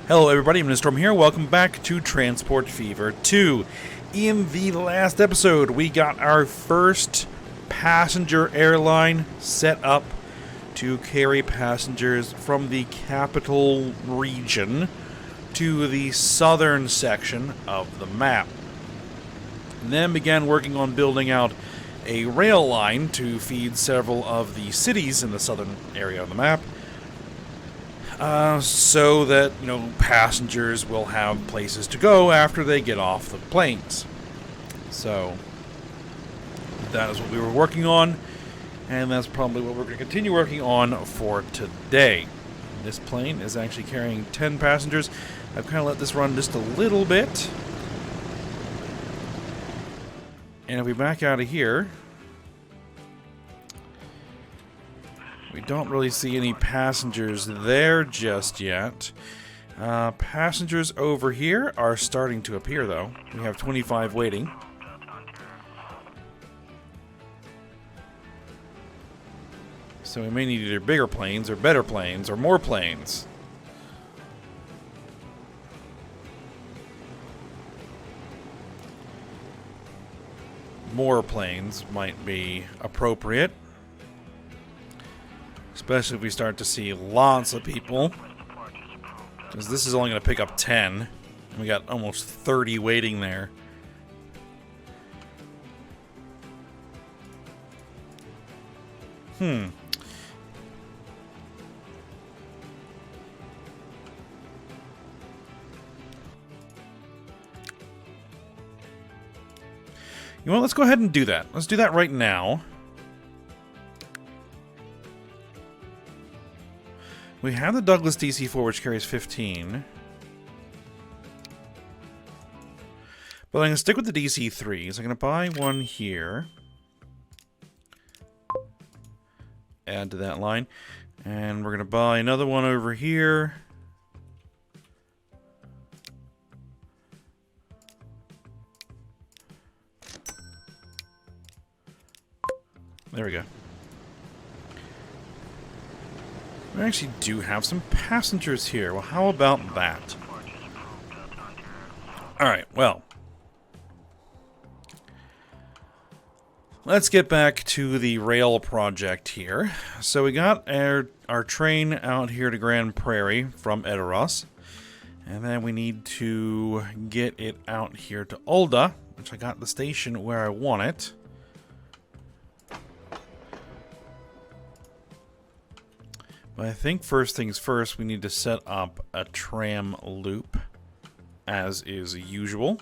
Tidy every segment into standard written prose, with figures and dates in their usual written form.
Hello everybody, I'm Storm here. Welcome back to Transport Fever 2. In the last episode, we got our first passenger airline set up to carry passengers from the capital region to the southern section of the map. And then began working on building out a rail line to feed several of the cities in the southern area of the map. So that, passengers will have places to go after they get off the planes. So, that is what we were working on, and that's probably what we're going to continue working on for today. This plane is actually carrying 10 passengers. I've kind of let this run just a little bit. And if we back out of here, we don't really see any passengers there just yet. Passengers over here are starting to appear, though. We have 25 waiting. So we may need either bigger planes, or better planes, or more planes. More planes might be appropriate. Especially if we start to see lots of people. Because this is only going to pick up 10. And we got almost 30 waiting there. You know what? Let's go ahead and do that. Let's do that right now. We have the Douglas DC-4, which carries 15. But I'm going to stick with the DC-3. So I'm going to buy one here. Add to that line. And we're going to buy another one over here. There we go. We actually do have some passengers here. Well, how about that? Alright, well. Let's get back to the rail project here. So we got our train out here to Grand Prairie from Edoras. And then we need to get it out here to Ulda, which I got the station where I want it. But I think first things first, we need to set up a tram loop, as is usual.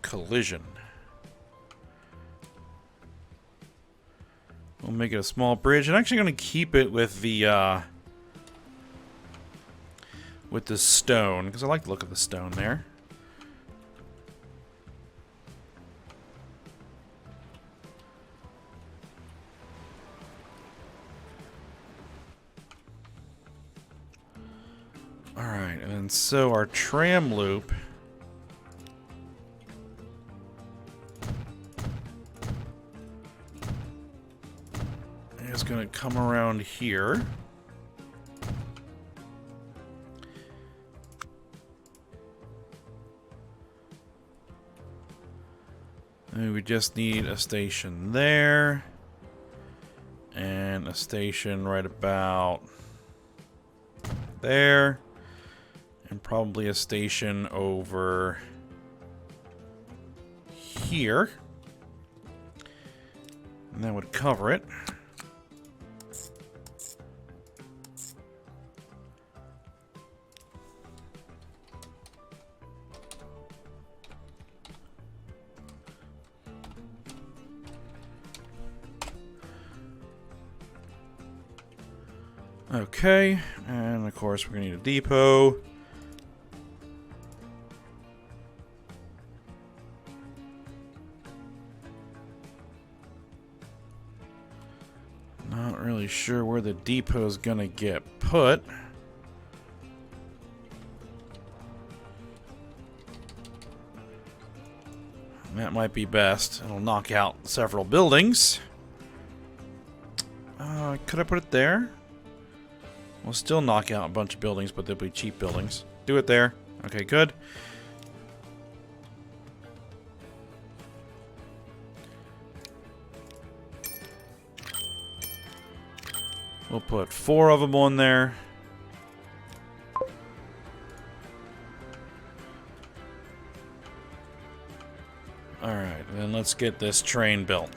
Collision. We'll make it a small bridge. I'm actually going to keep it with the stone, because I like the look of the stone there. Alright, and so our tram loop is going to come around here. And we just need a station there, and a station right about there, and probably a station over here, and that would cover it. Okay, and of course we're going to need a depot. Not really sure where the depot is going to get put. That might be best. It'll knock out several buildings. Could I put it there? We'll still knock out a bunch of buildings, but they'll be cheap buildings. Do it there. Okay, good. We'll put 4 of them on there. Alright, then let's get this train built.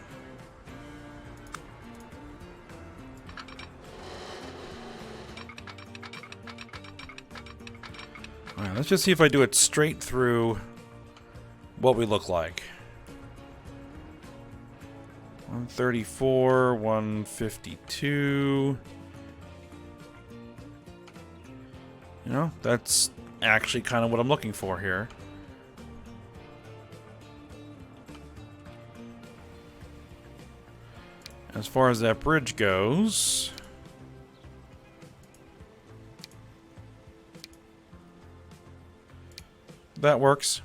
Alright, let's just see if I do it straight through what we look like. 134, 152. You know, that's actually kind of what I'm looking for here. As far as that bridge goes, that works.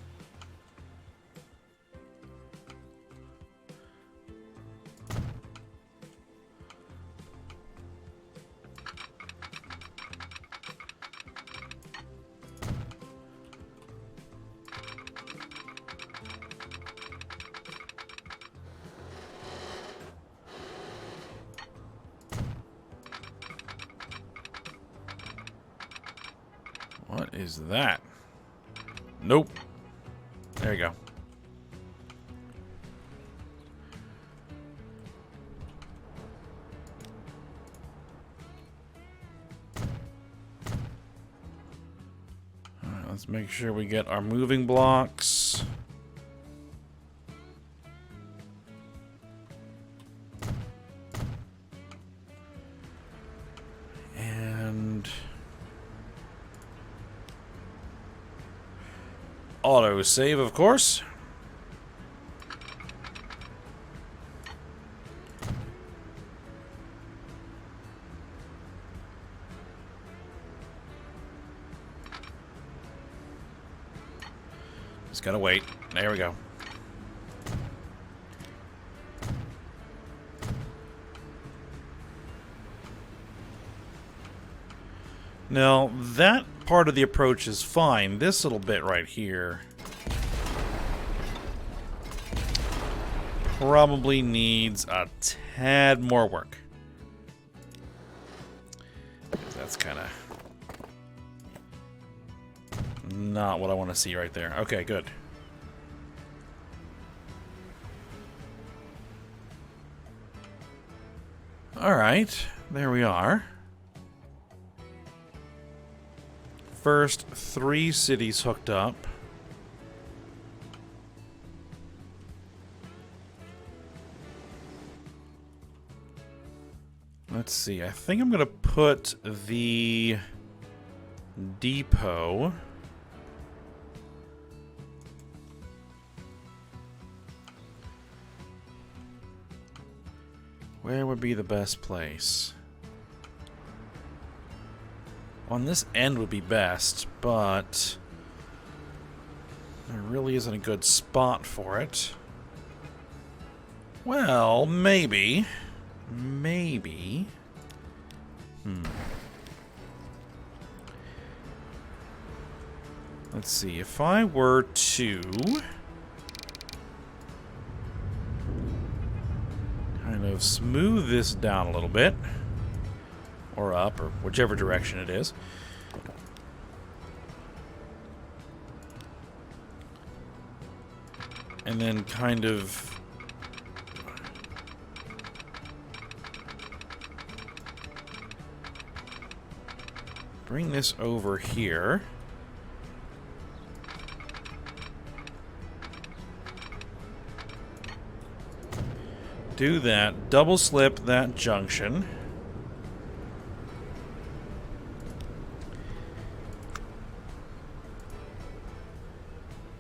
What is that? Nope. There you go. Alright, let's make sure we get our moving blocks. And auto save, of course. Just gotta wait. There we go. Now, that part of the approach is fine. This little bit right here probably needs a tad more work. That's kind of not what I want to see right there. Okay, good. All right, there we are. First 3 cities hooked up. Let's see, I think I'm gonna put the depot where would be the best place? On this end would be best, but there really isn't a good spot for it. Well, maybe. Maybe. Let's see, if I were to kind of smooth this down a little bit, or up, or whichever direction it is. And then kind of bring this over here. Do that, double slip that junction.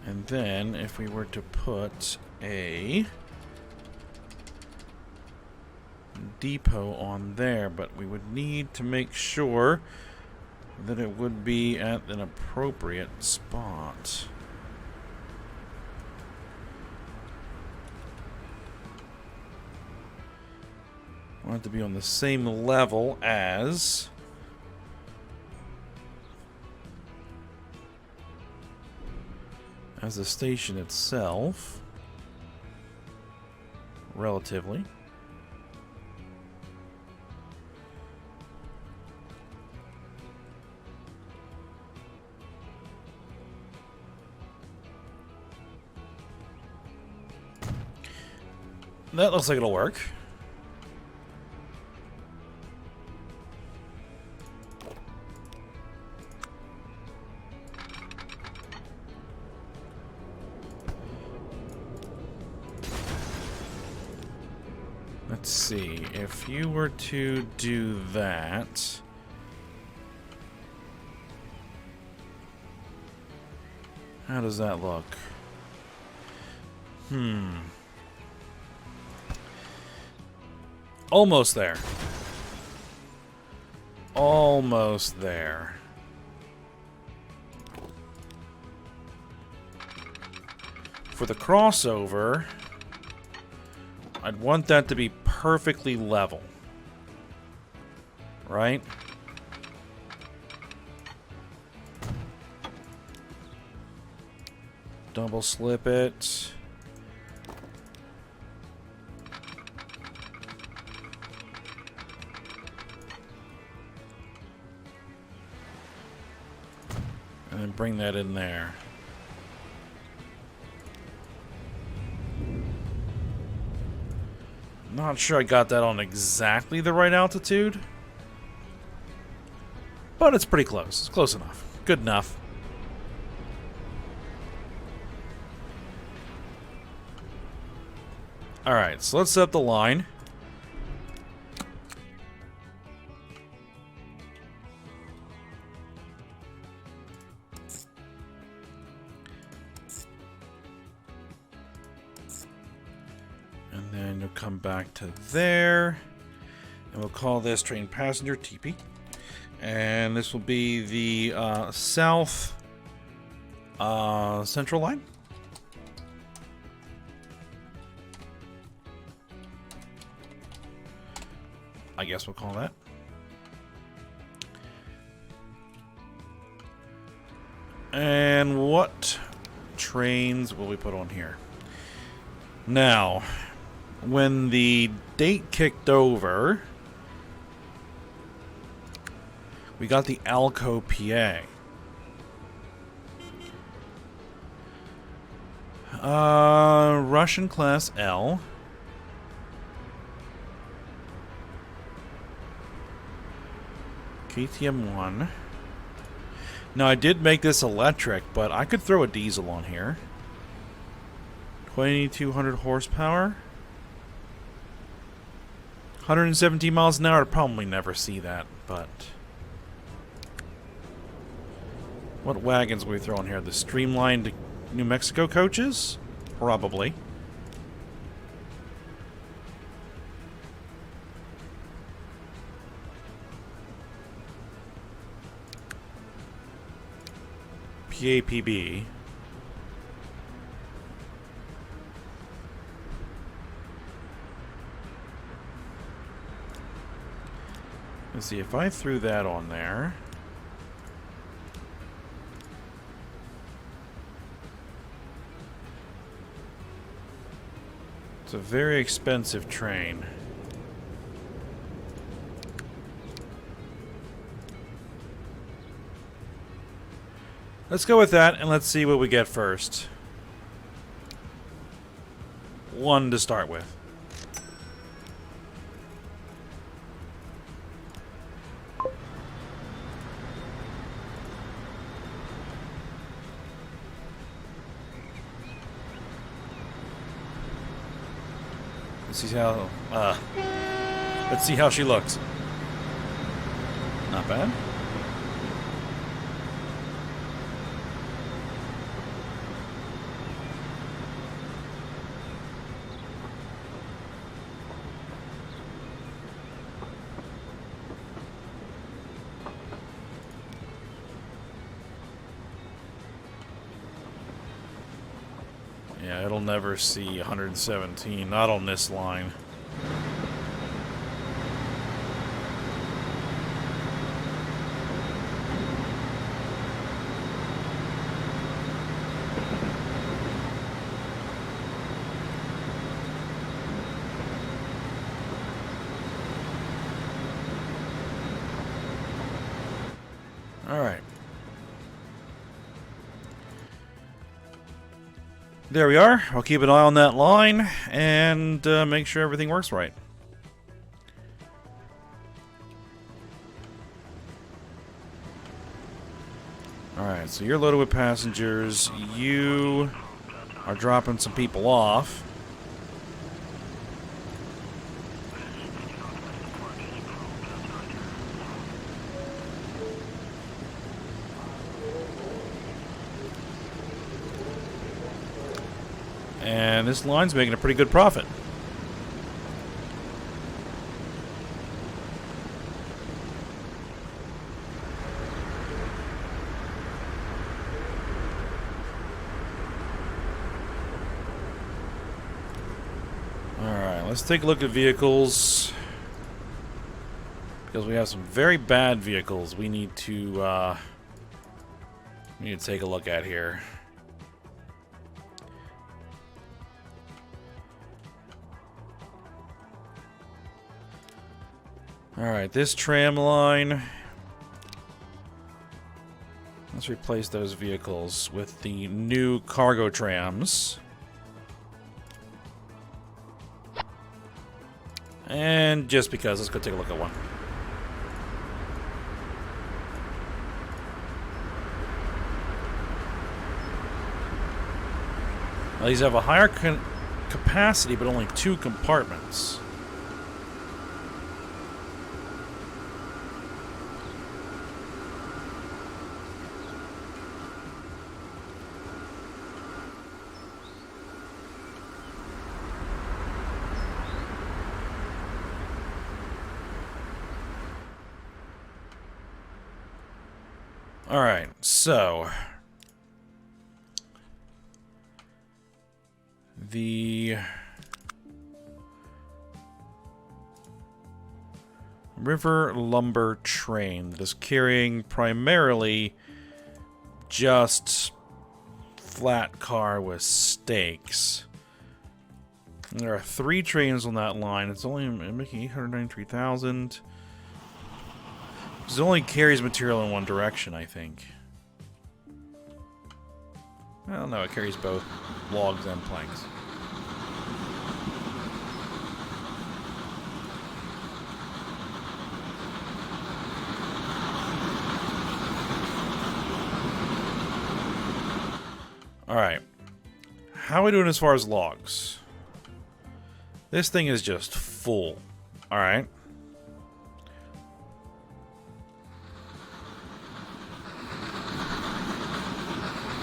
And then, if we were to put a depot on there, but we would need to make sure that it would be at an appropriate spot. want it to be on the same level as the station itself, relatively. That looks like it'll work. Let's see, if you were to do that, how does that look? Almost there. Almost there. For the crossover, I'd want that to be perfectly level. Right? Double slip it. And then bring that in there. Not sure I got that on exactly the right altitude. But it's pretty close. It's close enough. Good enough. Alright, so let's set up the line. And then you'll come back to there. And we'll call this train passenger TP. And this will be the south central line. I guess we'll call that. And what trains will we put on here? Now, when the date kicked over, we got the Alco PA. Russian Class L. KTM 1. Now, I did make this electric, but I could throw a diesel on here. 2,200 horsepower. 117 miles an hour. I'd probably never see that, but... What wagons will we throw in here? The streamlined New Mexico coaches? Probably. PAPB. Let's see, if I threw that on there... It's a very expensive train. Let's go with that, and let's see what we get first. One to start with. Let's see how she looks. Not bad. Yeah, it'll never see 117, not on this line. There we are. I'll keep an eye on that line and make sure everything works right. Alright, so you're loaded with passengers. You are dropping some people off. And this line's making a pretty good profit. Alright, let's take a look at vehicles. Because we have some very bad vehicles we need to take a look at here. Alright, this tram line. Let's replace those vehicles with the new cargo trams. And just because, let's go take a look at one. Now, these have a higher capacity, but only 2 compartments. Alright, so the river lumber train that is carrying primarily just flat car with stakes. And there are 3 trains on that line. It's only making 893,000. It only carries material in one direction, I think. Well, no, it carries both logs and planks. Alright. How are we doing as far as logs? This thing is just full. Alright.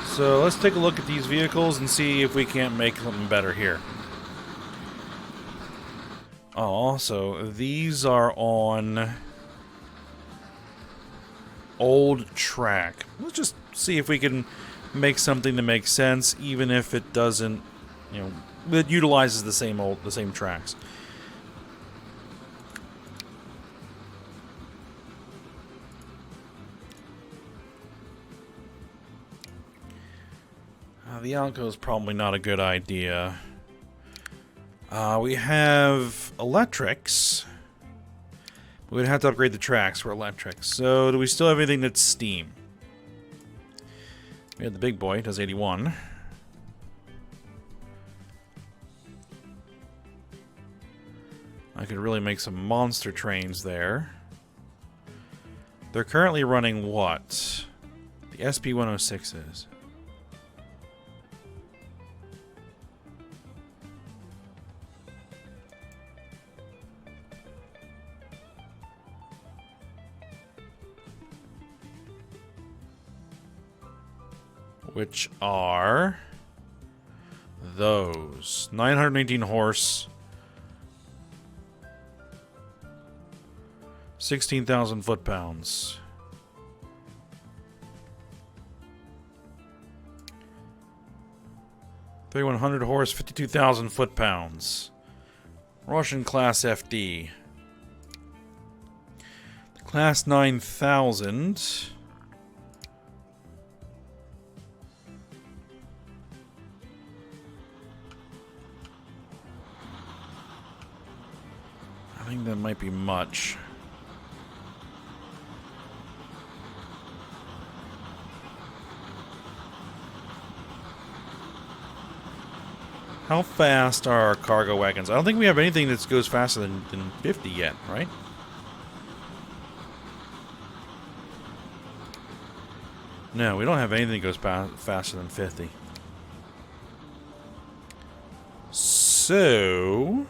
So let's take a look at these vehicles and see if we can't make something better here. Oh, also, these are on old track. Let's just see if we can make something that makes sense, even if it doesn't, you know, it utilizes the same tracks. The Alco is probably not a good idea. We have electrics. We'd have to upgrade the tracks for electrics. So, do we still have anything that's steam? We have the big boy, it does 81. I could really make some monster trains there. They're currently running what? The SP-106s. Which are those 918 horse, 16,000 foot-pounds. $3,100 horse, 52,000 foot-pounds. Russian class FD. Class 9,000. I think that might be much. How fast are our cargo wagons? I don't think we have anything that goes faster than 50 yet, right? No, we don't have anything that goes faster than 50. So...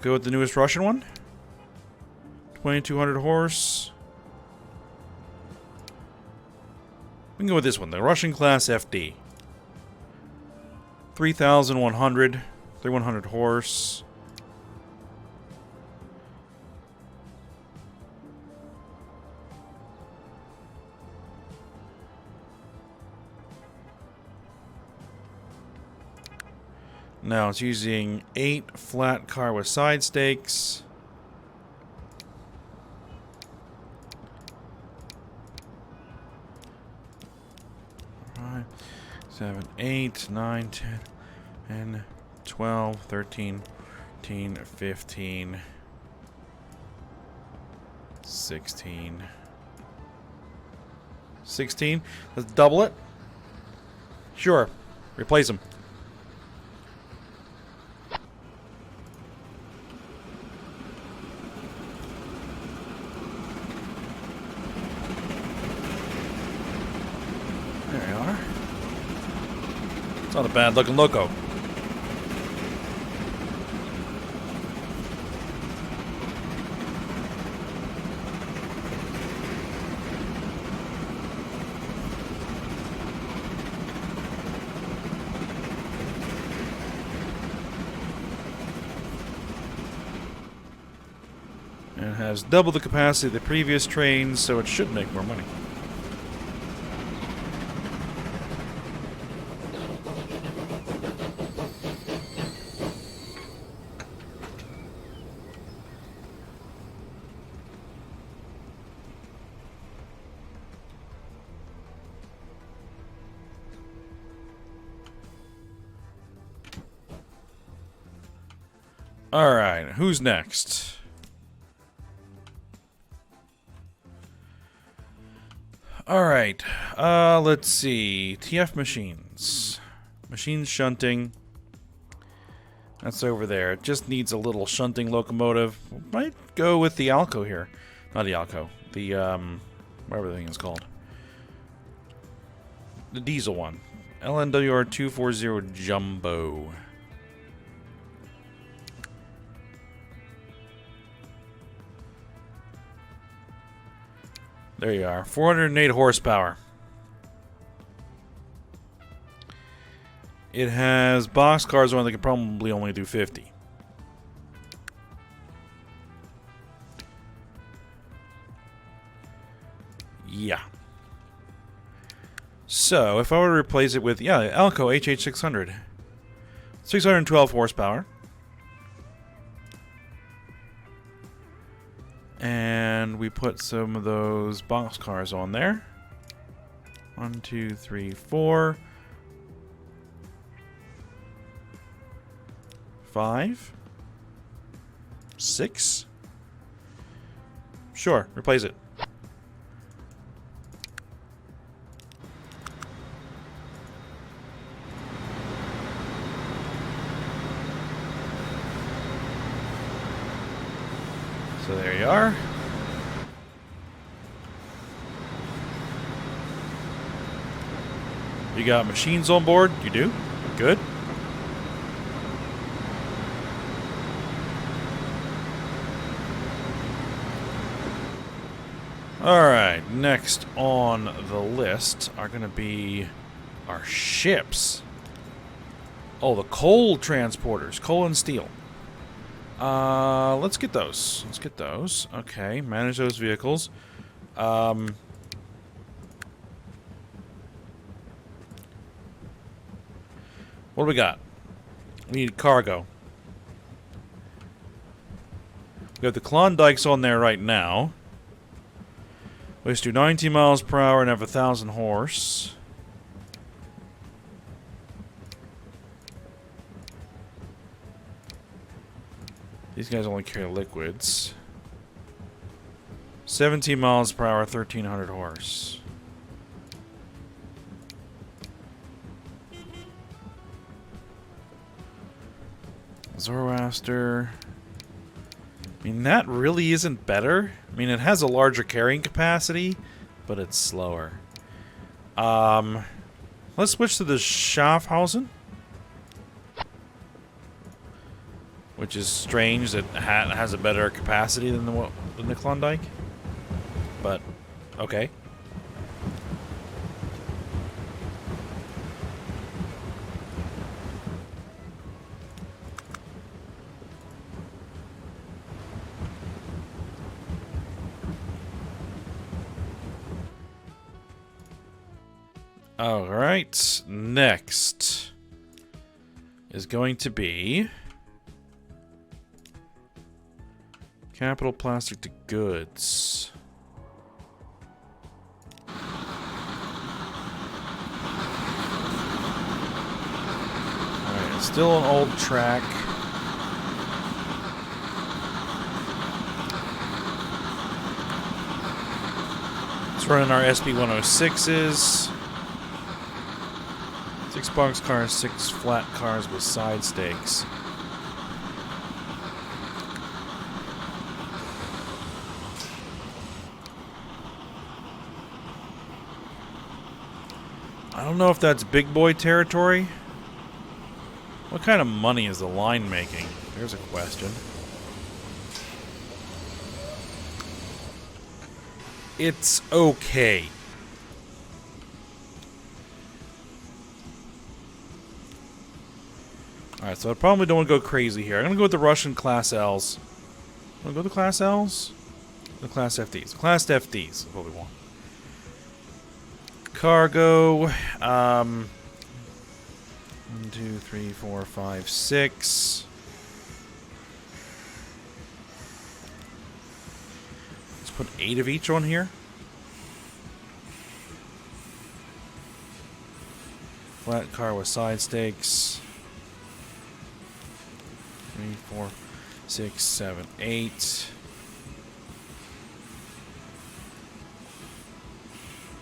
go with the newest Russian one. 2200 horse. We can go with this one, the Russian class FD. 3,100. 3,100 horse. Now it's using 8 flat car with side stakes. Five, 7, 8, 9, 10, and 12, 13, 14, 15, 16. 16? Let's double it. Sure. Replace them. There we are. It's not a bad looking loco. And it has double the capacity of the previous trains, so it should make more money. Alright, who's next? Alright, let's see. TF machines. Machine shunting. That's over there. It just needs a little shunting locomotive. Might go with the Alco here. Not the Alco. The, whatever the thing is called. The diesel one. LNWR 240 Jumbo. There you are. 408 horsepower. It has boxcars on that can probably only do 50. Yeah. So, if I were to replace it with, yeah, Alco HH600. 612 horsepower. And we put some of those boxcars on there. 1, 2, 3, 4. 5. 6. Sure, replace it. So there you are. You got machines on board? You do? Good. Alright, next on the list are going to be our ships. Oh, the coal transporters. Coal and steel. Let's get those. Let's get those. Okay, manage those vehicles. What do we got? We need cargo. We got the Klondikes on there right now. Let's do 90 miles per hour and have 1,000 horse. These guys only carry liquids. 17 miles per hour, 1,300 horse. Zoroaster. I mean, that really isn't better. I mean, it has a larger carrying capacity, but it's slower. Let's switch to the Schaffhausen. Which is strange that has a better capacity than the Klondike. But, okay. Alright, next is going to be Capital Plastic to Goods. Alright, it's still an old track. It's running our SB106s. 6 box cars, 6 flat cars with side stakes. I don't know if that's big boy territory. What kind of money is the line making? There's a question. It's okay. Alright, so I probably don't want to go crazy here. I'm going to go with the Russian Class Ls. Want to go with the Class Ls? The Class FDs. Class FDs is what we want. Cargo. 1, 2, 3, 4, 5, 6. Let's put 8 of each on here. Flat car with side stakes. 3, 4, 6, 7, 8.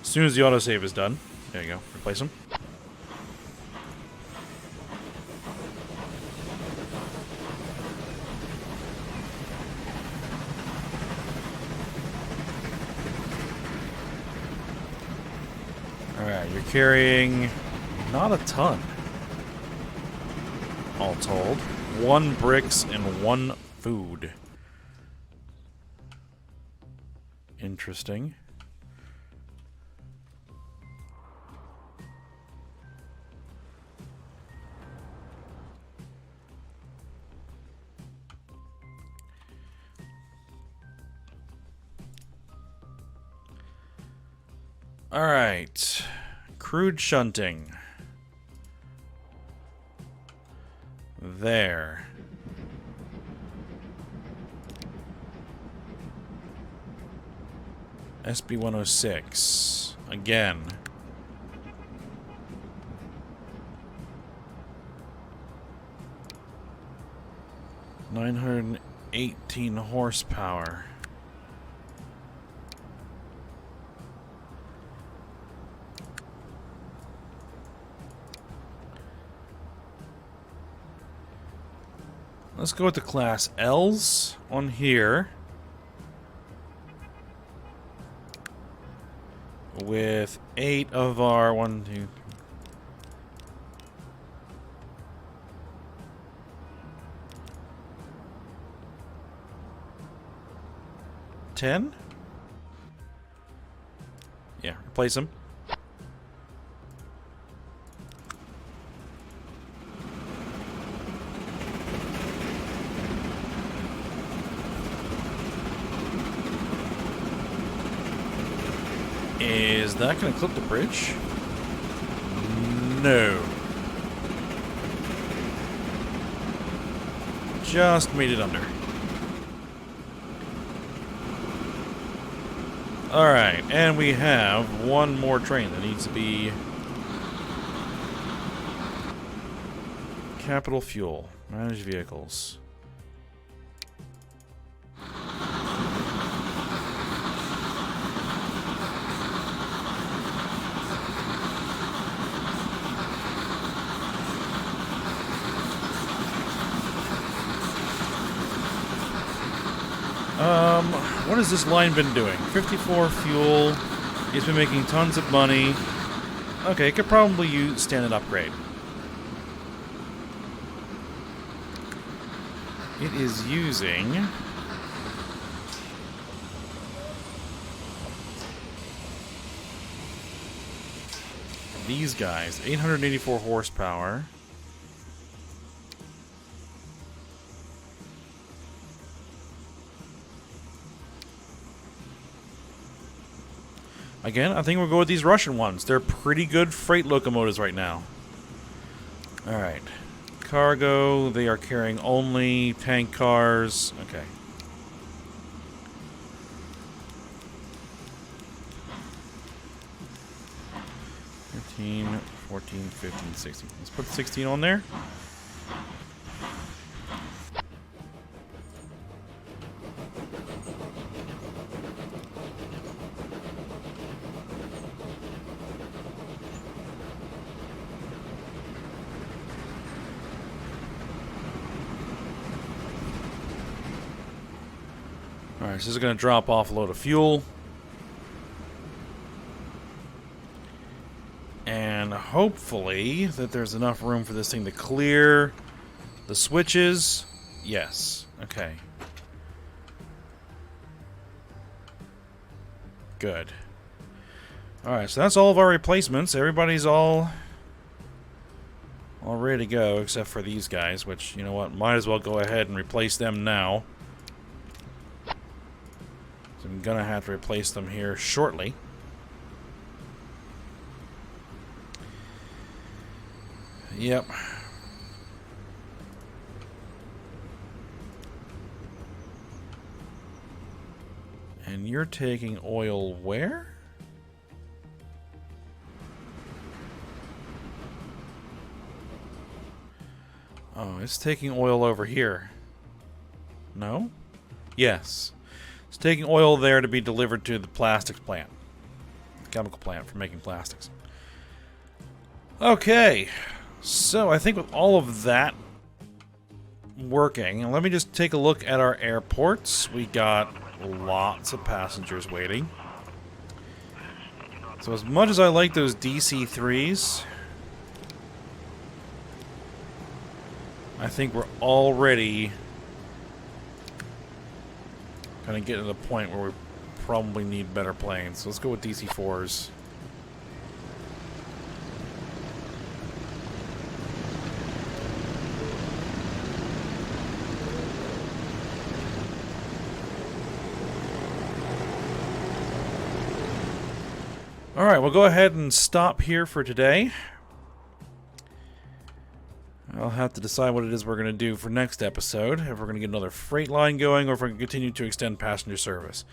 As soon as the autosave is done, there you go, replace them. Alright, you're carrying not a ton, all told. 1 bricks and 1 food. Interesting. All right. Crude shunting. There. SB106. Again. $918 horsepower. Let's go with the Class Ls on here. With 8 of our 1, 2, 3. 10? Yeah, replace them. Is that going to clip the bridge? No. Just made it under. Alright, and we have one more train that needs to be... Capital Fuel. Managed vehicles. What has this line been doing? 54 fuel. It's been making tons of money. Okay, it could probably use standard upgrade. It is using... these guys. 884 horsepower. Again, I think we'll go with these Russian ones. They're pretty good freight locomotives right now. Alright. Cargo, they are carrying only tank cars. Okay. $13, $14, $15, $16. Let's put 16 on there. Alright, so this is going to drop off a load of fuel. And hopefully that there's enough room for this thing to clear the switches. Yes. Okay. Good. Alright, so that's all of our replacements. Everybody's all ready to go, except for these guys, which, you know what, might as well go ahead and replace them now. So I'm gonna have to replace them here shortly. Yep. And you're taking oil where? Oh, it's taking oil over here. No? Yes. It's taking oil there to be delivered to the plastics plant. The chemical plant for making plastics. Okay. So, I think with all of that working, let me just take a look at our airports. We got lots of passengers waiting. So, as much as I like those DC-3s, I think we're already kind of getting to the point where we probably need better planes. So, let's go with DC-4s. Alright, we'll go ahead and stop here for today. I'll have to decide what it is we're going to do for next episode. If we're going to get another freight line going, or if we're going to continue to extend passenger service.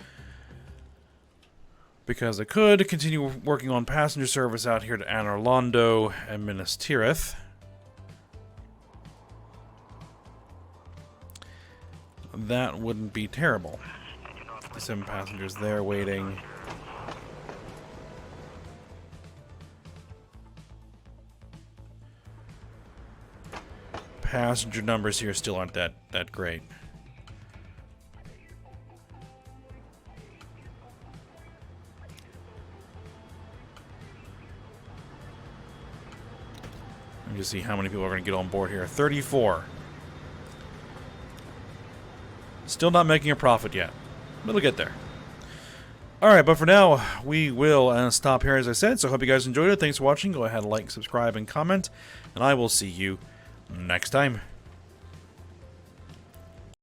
Because I could continue working on passenger service out here to Anne Orlando and Minas Tirith. That wouldn't be terrible. 7 passengers there waiting. Passenger numbers here still aren't that great. Let me just see how many people are going to get on board here. 34. Still not making a profit yet. But we'll get there. Alright, but for now, we will stop here as I said. So I hope you guys enjoyed it. Thanks for watching. Go ahead and like, subscribe, and comment. And I will see you next time.